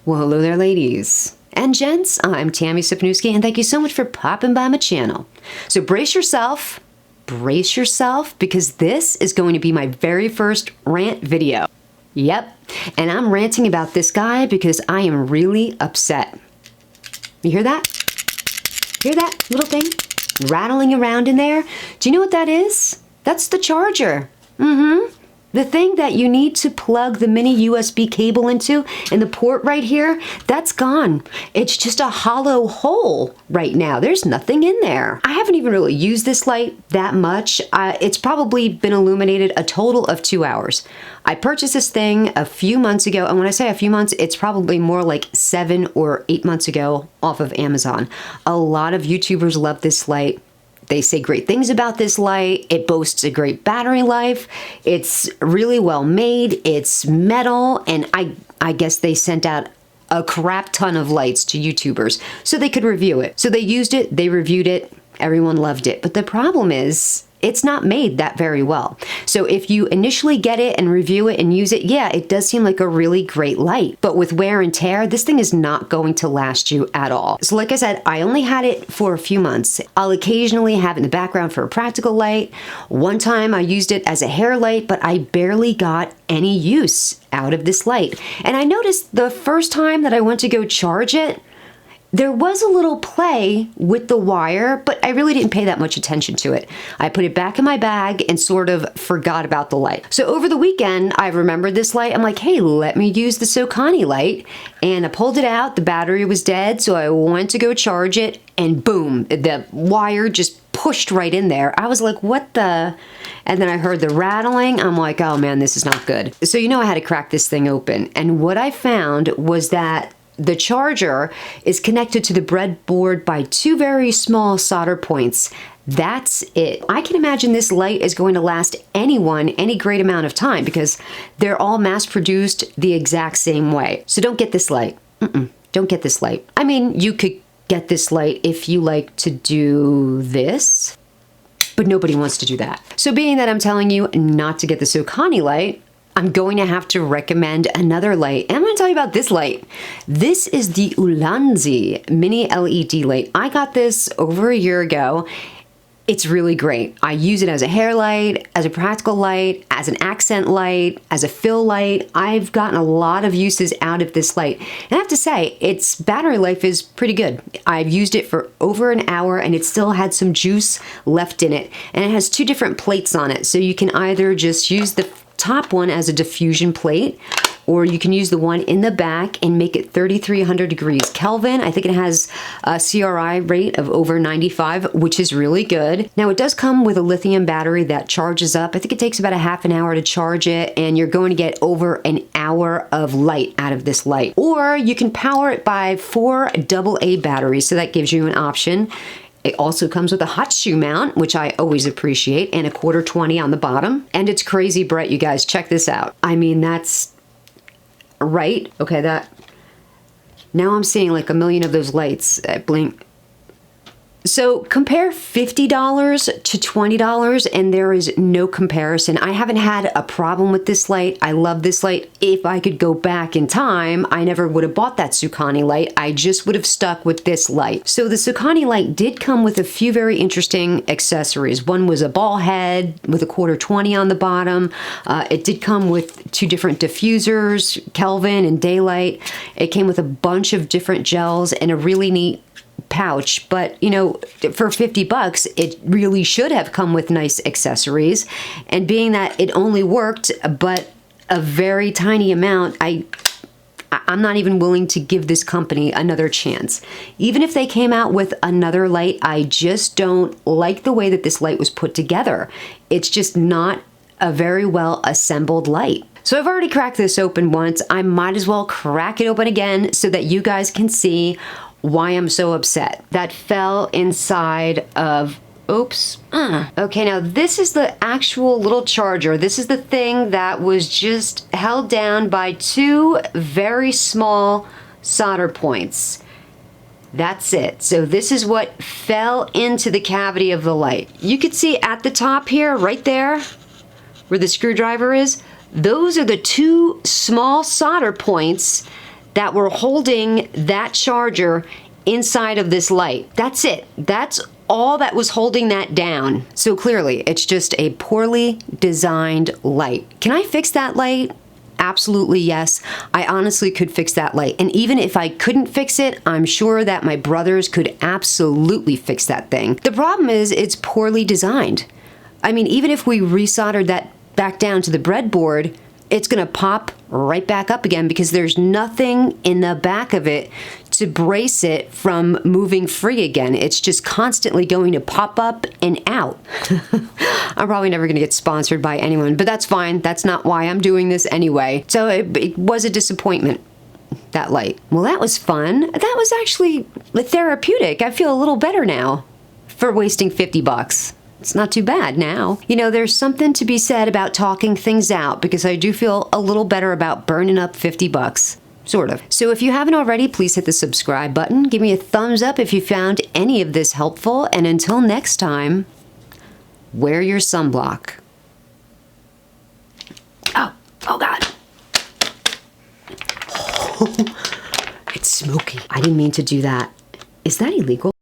Well, hello there, ladies and gents. I'm Tammy Sipnewski, and thank you so much for popping by my channel. So brace yourself, because this is going to be my very first rant video. Yep, and I'm ranting about this guy because I am really upset. You hear that? Hear that little thing rattling around in there? Do you know what that is? That's the charger. The thing that you need to plug the mini USB cable into, and the port right here, that's gone. It's just a hollow hole right now. There's nothing in there. I haven't even really used this light that much. It's probably been illuminated a total of 2 hours. I purchased this thing a few months ago, and when I say a few months, it's probably more like 7 or 8 months ago off of Amazon. A lot of YouTubers love this light. They say great things about this light. It boasts a great battery life. It's really well made. It's metal. And I guess they sent out a crap ton of lights to YouTubers so they could review it. So they used it, they reviewed it, everyone loved it. But the problem is, it's not made that very well. So if you initially get it and review it and use it, yeah, it does seem like a really great light. But with wear and tear, this thing is not going to last you at all. So like I said, I only had it for a few months. I'll occasionally have it in the background for a practical light. One time I used it as a hair light, but I barely got any use out of this light. And I noticed the first time that I went to go charge it, there was a little play with the wire, but I really didn't pay that much attention to it. I put it back in my bag and sort of forgot about the light. So over the weekend, I remembered this light. I'm like, hey, let me use the Sokani light. And I pulled it out. The battery was dead, so I went to go charge it, and boom, the wire just pushed right in there. I was like, what the? And then I heard the rattling. I'm like, oh man, this is not good. So you know I had to crack this thing open. And what I found was that the charger is connected to the breadboard by 2 very small solder points. That's it. I can imagine this light is going to last anyone any great amount of time because they're all mass produced the exact same way. So don't get this light. Don't get this light. I mean, you could get this light if you like to do this, but nobody wants to do that. So being that I'm telling you not to get the Sokani light, I'm going to have to recommend another light. And I'm going to tell you about this light. This is the Ulanzi mini LED light. I got this over a year ago. It's really great. I use it as a hair light, as a practical light, as an accent light, as a fill light. I've gotten a lot of uses out of this light. And I have to say, its battery life is pretty good. I've used it for over an hour and it still had some juice left in it. And it has 2 different plates on it. So you can either just use the top one as a diffusion plate, or you can use the one in the back and make it 3,300 degrees Kelvin. I think it has a CRI rate of over 95, which is really good. Now it does come with a lithium battery that charges up. I think it takes about a half an hour to charge it, and you're going to get over an hour of light out of this light. Or you can power it by 4 AA batteries, so that gives you an option. It also comes with a hot shoe mount, which I always appreciate, and a 1/4 on the bottom. And it's crazy bright, you guys. Check this out. I mean, that's right. Okay, that. Now I'm seeing like a million of those lights blink. So compare $50 to $20 and there is no comparison. I haven't had a problem with this light. I love this light. If I could go back in time, I never would have bought that Sokani light. I just would have stuck with this light. So the Sokani light did come with a few very interesting accessories. One was a ball head with a 1/4 on the bottom. It did come with 2 different diffusers, Kelvin and daylight. It came with a bunch of different gels and a really neat pouch, but you know, for $50 it really should have come with nice accessories. And being that it only worked but a very tiny amount, I'm not even willing to give this company another chance. Even if they came out with another light, I just don't like the way that this light was put together. It's just not a very well assembled light. So I've already cracked this open once. I might as well crack it open again so that you guys can see why I'm so upset. That fell inside of, oops. Okay, now this is the actual little charger. This is the thing that was just held down by 2 very small solder points. That's it. So this is what fell into the cavity of the light. You can see at the top here, right there, where the screwdriver is, those are the 2 small solder points that were holding that charger inside of this light. That's it. That's all that was holding that down. So clearly, it's just a poorly designed light. Can I fix that light? Absolutely yes. I honestly could fix that light. And even if I couldn't fix it, I'm sure that my brothers could absolutely fix that thing. The problem is it's poorly designed. I mean, even if we resoldered that back down to the breadboard, it's gonna pop right back up again because there's nothing in the back of it to brace it from moving free again. It's just constantly going to pop up and out. I'm probably never gonna get sponsored by anyone, but that's fine. That's not why I'm doing this anyway. So it was a disappointment, that light. Well, that was fun. That was actually therapeutic. I feel a little better now for wasting 50 bucks. It's not too bad now. You know, there's something to be said about talking things out because I do feel a little better about burning up 50 bucks. Sort of. So if you haven't already, please hit the subscribe button. Give me a thumbs up if you found any of this helpful. And until next time, wear your sunblock. Oh God. Oh, it's smoky. I didn't mean to do that. Is that illegal?